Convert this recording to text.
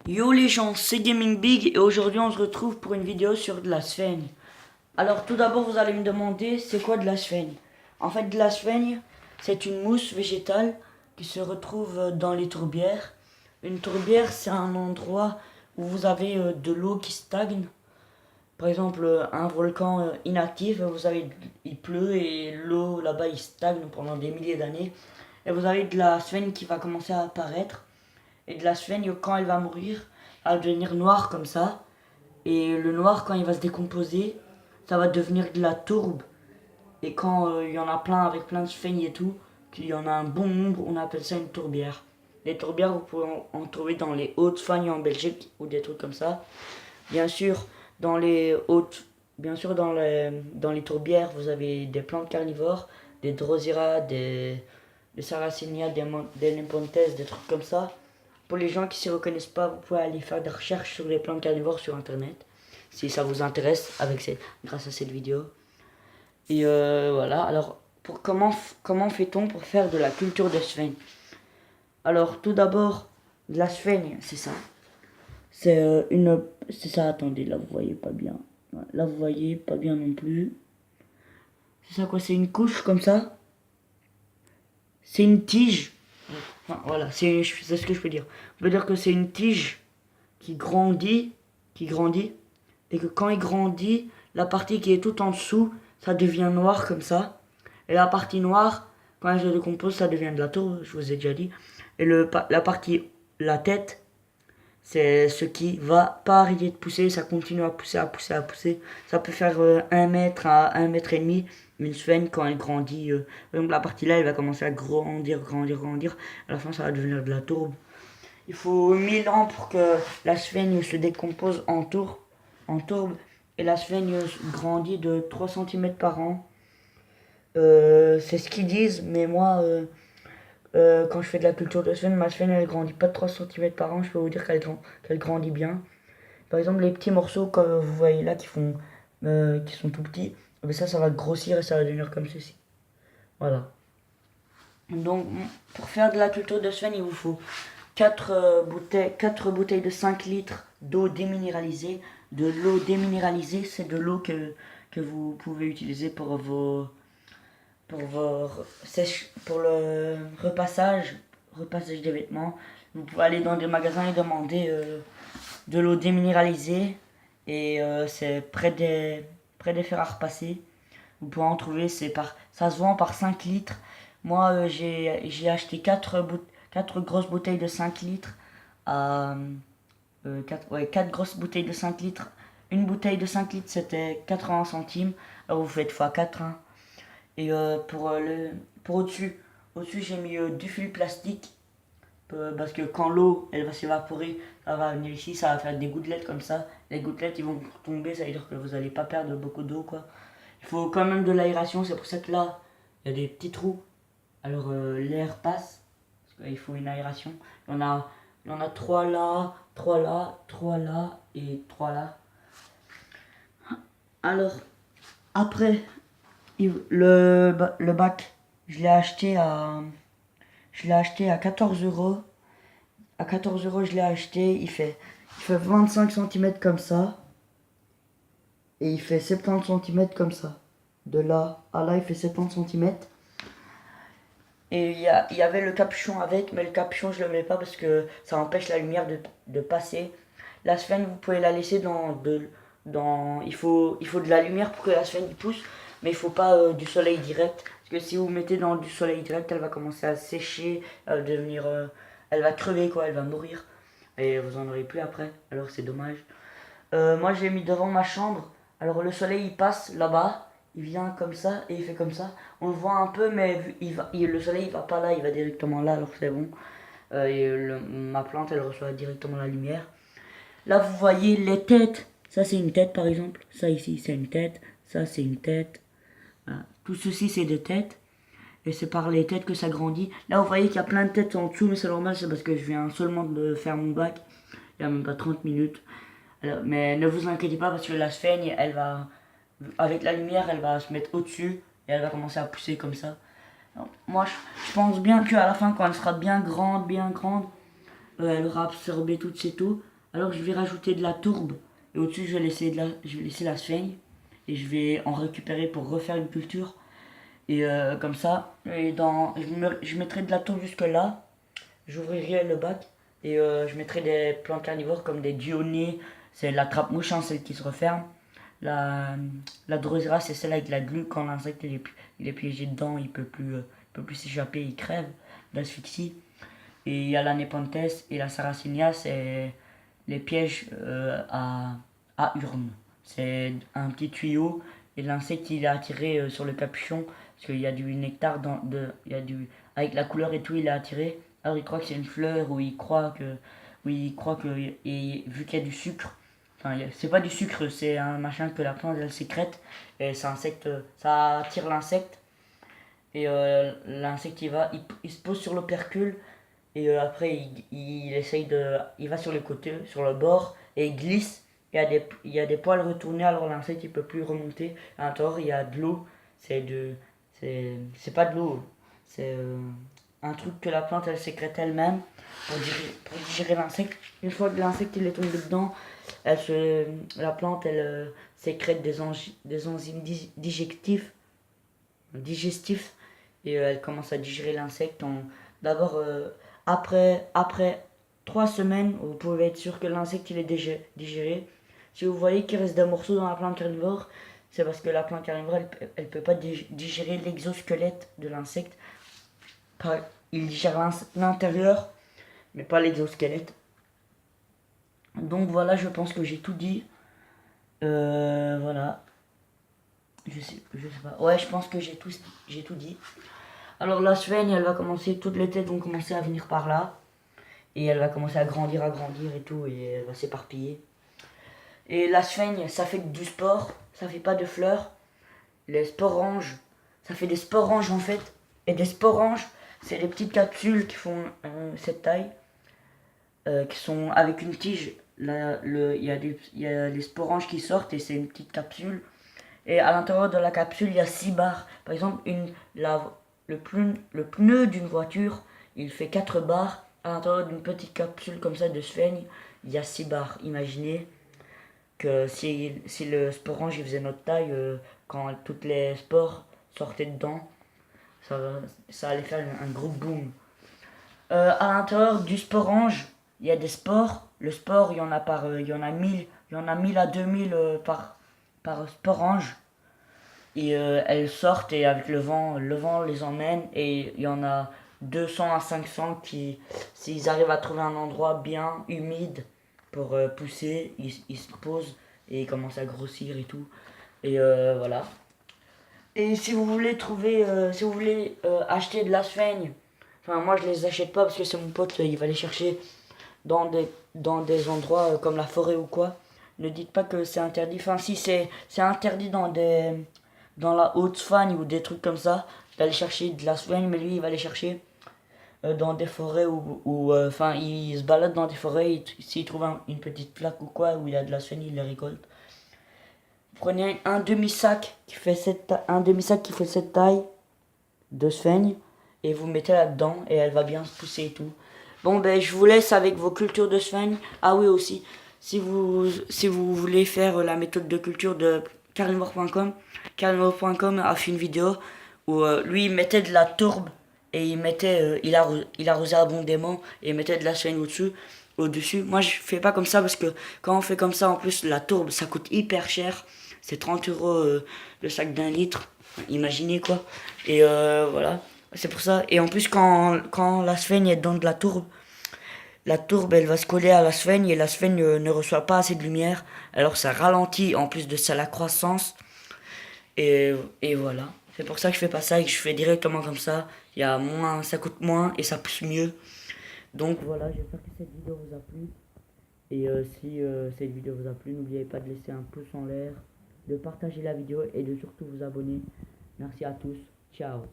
Yo les gens, c'est Gaming Big et aujourd'hui on se retrouve pour une vidéo sur de la sphaigne. Alors tout d'abord vous allez me demander c'est quoi de la sphaigne. En fait de la sphaigne c'est une mousse végétale qui se retrouve dans les tourbières. Une tourbière c'est un endroit où vous avez de l'eau qui stagne. Par exemple un volcan inactif, il pleut et l'eau là-bas il stagne pendant des milliers d'années. Et vous avez de la sphaigne qui va commencer à apparaître. Et de la sphaigne, quand elle va mourir, elle va devenir noire comme ça. Et le noir, quand il va se décomposer, ça va devenir de la tourbe. Et quand il y en a plein avec plein de sphaigne et tout, qu'il y en a un bon nombre, on appelle ça une tourbière. Les tourbières, vous pouvez en trouver dans les Hautes-Fagnes en Belgique ou des trucs comme ça. Bien sûr, dans les hautes, bien sûr dans les tourbières, vous avez des plantes carnivores, des Drosera, des Sarracenia, des Nepenthes, des trucs comme ça. Pour les gens qui s'y reconnaissent pas, vous pouvez aller faire des recherches sur les plantes carnivores sur internet, si ça vous intéresse, grâce à cette vidéo. Et voilà, alors comment fait-on pour faire de la culture de sphaigne? Alors tout d'abord, de la sphaigne, c'est ça. C'est ça, attendez, là vous voyez pas bien. Là vous voyez pas bien non plus. C'est ça quoi, c'est une couche comme ça. C'est une tige. Enfin, voilà, c'est ce que je peux dire. On peut dire que c'est une tige qui grandit, et que quand il grandit, la partie qui est tout en dessous, ça devient noir comme ça. Et la partie noire, quand elle se décompose, ça devient de la tourbe, je vous ai déjà dit. Et la partie, la tête, c'est ce qui va pas arrêter de pousser, ça continue à pousser, à pousser, à pousser. Ça peut faire 1 mètre à 1 mètre et demi, une sphaigne quand elle grandit. Donc la partie là, elle va commencer à grandir, grandir, grandir. À la fin, ça va devenir de la tourbe. Il faut 1000 ans pour que la sphaigne se décompose en tourbe. Et la sphaigne grandit de 3 cm par an. C'est ce qu'ils disent, mais moi, quand je fais de la culture de sphaigne, ma sphaigne elle grandit pas de 3 cm par an. Je peux vous dire qu'elle grandit bien. Par exemple, les petits morceaux que vous voyez là qui sont tout petits, ça va grossir et ça va devenir comme ceci. Voilà. Donc, pour faire de la culture de sphaigne, il vous faut 4 bouteilles de 5 litres d'eau déminéralisée. De l'eau déminéralisée, c'est de l'eau que vous pouvez utiliser pour le repassage des vêtements. Vous pouvez aller dans des magasins et demander de l'eau déminéralisée. Et c'est près des fers à repasser. Vous pouvez en trouver, ça se vend par 5 litres. Moi, j'ai acheté 4 grosses bouteilles de 5 litres à 4 grosses bouteilles de 5 litres. Une bouteille de 5 litres, c'était 80 centimes. Alors vous faites x4. Hein. Et pour au-dessus j'ai mis du fil plastique. Parce que quand l'eau elle va s'évaporer, ça va venir ici, ça va faire des gouttelettes comme ça. Les gouttelettes ils vont tomber, ça veut dire que vous n'allez pas perdre beaucoup d'eau quoi. Il faut quand même de l'aération, c'est pour ça que là, il y a des petits trous. Alors l'air passe, parce qu'il faut une aération. Il y en a 3 là, 3 là, 3 là et 3 là. Alors, après, le bac, je l'ai acheté à 14 euros. À 14 euros, je l'ai acheté. Il fait 25 cm comme ça. Et il fait 70 cm comme ça. De là à là, il fait 70 cm. Et il y avait le capuchon avec, mais le capuchon je le mets pas parce que ça empêche la lumière de passer. La sphaigne, vous pouvez la laisser il faut de la lumière pour que la sphaigne pousse, mais il faut pas du soleil direct. Parce que si vous mettez dans du soleil direct, elle va commencer à sécher, elle va crever quoi, elle va mourir. Et vous en aurez plus après, alors c'est dommage. Moi j'ai mis devant ma chambre, alors le soleil il passe là-bas, il vient comme ça et il fait comme ça. On le voit un peu, mais le soleil il va pas là, il va directement là, alors c'est bon. Ma plante elle reçoit directement la lumière. Là vous voyez les têtes, ça c'est une tête par exemple, ça ici c'est une tête, ça c'est une tête. Voilà. Tout ceci c'est des têtes. Et c'est par les têtes que ça grandit. Là vous voyez qu'il y a plein de têtes en dessous, mais c'est normal, c'est parce que je viens seulement de faire mon bac. Il n'y a même pas 30 minutes. Alors, mais ne vous inquiétez pas parce que la sphaigne, avec la lumière, elle va se mettre au-dessus et elle va commencer à pousser comme ça. Donc, moi, je pense bien qu'à la fin, quand elle sera bien grande, elle aura absorbé toutes ces eaux. Alors je vais rajouter de la tourbe. Et au-dessus, je vais laisser la sphaigne. Et je vais en récupérer pour refaire une culture. Et comme ça, je mettrai de la tourbe jusque là. J'ouvrirai le bac. Et je mettrai des plantes carnivores comme des dionnées. C'est la trappe-mouche, hein, celle qui se referme. La drosera, c'est celle avec la glu. Quand l'insecte il est piégé dedans, il peut plus s'échapper, il crève d'asphyxie. Et il y a la Nepenthes et la Sarracenia, c'est les pièges à urne. C'est un petit tuyau et l'insecte il est attiré sur le capuchon parce qu'il y a du nectar avec la couleur et tout, il est attiré. Alors il croit que c'est une fleur ou et vu qu'il y a du sucre, enfin c'est pas du sucre, c'est un machin que la plante elle sécrète et ça attire l'insecte et l'insecte il se pose sur l'opercule et après il va sur les côtés, sur le bord et il glisse. Il y a des poils retournés alors l'insecte il peut plus remonter. À l'intérieur il y a de l'eau, c'est pas de l'eau, c'est un truc que la plante elle sécrète elle-même pour digérer l'insecte. Une fois que l'insecte il est tombé dedans, la plante elle sécrète des enzymes digestifs et elle commence à digérer l'insecte. D'abord, après 3 semaines, vous pouvez être sûr que l'insecte il est digéré. Si vous voyez qu'il reste des morceaux dans la plante carnivore, c'est parce que la plante carnivore elle peut pas digérer l'exosquelette de l'insecte. Il digère l'intérieur, mais pas l'exosquelette. Donc voilà, je pense que j'ai tout dit. Voilà. Je sais pas. Ouais, je pense que j'ai tout dit. Alors la sphaigne, elle va commencer, toutes les têtes vont commencer à venir par là. Et elle va commencer à grandir et tout, et elle va s'éparpiller. Et la sphaigne, ça fait du spore, ça fait pas de fleurs. Les sporanges, ça fait des sporanges en fait. Et des sporanges, c'est des petites capsules qui font cette taille, qui sont avec une tige. Il y a les sporanges qui sortent et c'est une petite capsule. Et à l'intérieur de la capsule, il y a 6 barres. Par exemple, le pneu d'une voiture, il fait 4 barres. À l'intérieur d'une petite capsule comme ça de sphaigne, il y a 6 barres. Imaginez que si le sporange il faisait notre taille, quand toutes les spores sortaient dedans, ça allait faire un gros boom. À l'intérieur du sporange, il y a des spores. Le spore, il y en a 1000 à 2000 par sporange. Et elles sortent et avec le vent les emmène. Et il y en a 200 à 500 qui, s'ils arrivent à trouver un endroit bien humide pour pousser, ils se posent et ils commencent à grossir et tout. Et voilà. Et si vous voulez acheter de la sphaigne, enfin moi je les achète pas parce que c'est mon pote, il va les chercher dans des endroits comme la forêt ou quoi. Ne dites pas que c'est interdit. Enfin si c'est interdit dans la Haute-Fagne ou des trucs comme ça, d'aller chercher de la sphaigne, mais lui il va les chercher dans des forêts où enfin il se balade dans des forêts, s'il trouve une petite plaque ou quoi où il y a de la sphaigne, il les récolte. Prenez un demi-sac qui fait cette taille de sphaigne et vous mettez là-dedans et elle va bien se pousser et tout. Bon ben je vous laisse avec vos cultures de sphaigne. Ah oui aussi, si vous voulez faire la méthode de culture de carnivore.com a fait une vidéo où lui il mettait de la tourbe et il arrosait abondamment et il mettait de la sphaigne au-dessus. Moi je fais pas comme ça parce que quand on fait comme ça en plus la tourbe ça coûte hyper cher. C'est 30 euros le sac d'un litre. Imaginez quoi. Et voilà. C'est pour ça. Et en plus, quand la sphaigne est dans de la tourbe elle va se coller à la sphaigne et la sphaigne ne reçoit pas assez de lumière. Alors ça ralentit en plus de ça la croissance. Et voilà. C'est pour ça que je fais pas ça et que je fais directement comme ça. Ça coûte moins et ça pousse mieux. Donc voilà, j'espère que cette vidéo vous a plu. Et si cette vidéo vous a plu, n'oubliez pas de laisser un pouce en l'air, de partager la vidéo et de surtout vous abonner. Merci à tous. Ciao.